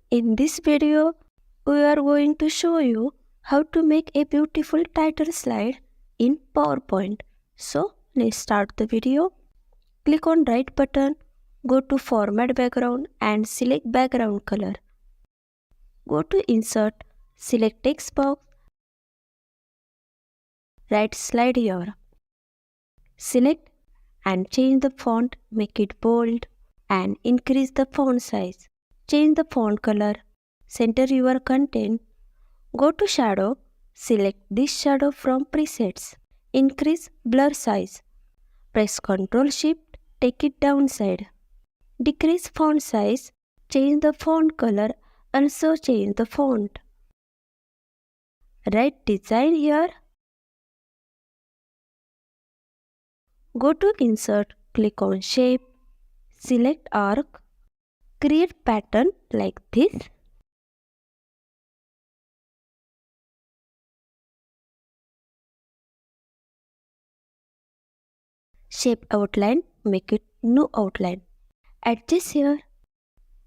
In this video, we are going to show you how to make a beautiful title slide in PowerPoint. So, let's start the video. Click on right button, go to Format Background and select Background Color. Go to Insert, select Text Box, write Slide here. Select and change the font, make it bold and increase the font size. Change the font color, center your content. Go to Shadow, select this shadow from presets. Increase blur size. Press Ctrl Shift, take it downside. Decrease font size, change the font color, also change the font. Write design here. Go to Insert, click on Shape, select Arc, create pattern like this. Shape outline, make it no outline. Adjust here.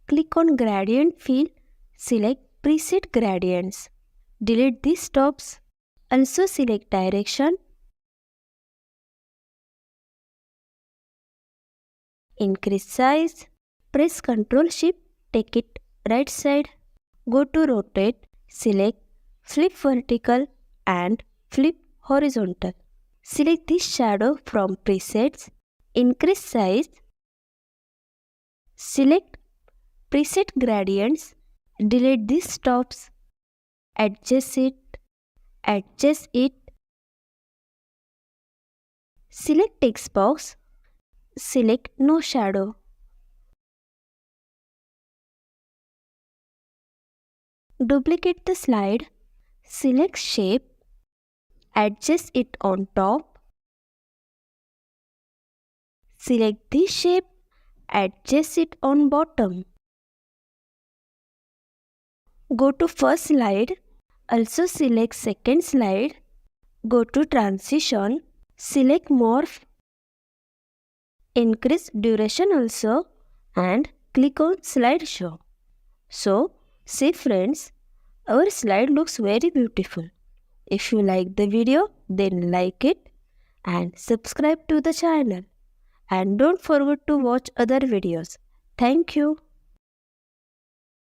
Click on Gradient field, select Preset Gradients. Delete these tops. Also select Direction. Increase size. Press Ctrl Shift, take it right side. Go to Rotate, select Flip Vertical and Flip Horizontal. Select this shadow from presets. Increase size. Select Preset Gradients. Delete these tops. Adjust it. Select text box. Select no shadow. Duplicate the slide. Select shape. Adjust it on top. Select this shape. Adjust it on bottom. Go to first slide. Also select second slide. Go to transition. Select morph. Increase duration also and click on slideshow. So, see friends, our slide looks very beautiful. If you like the video, then like it and subscribe to the channel. And don't forget to watch other videos. Thank you.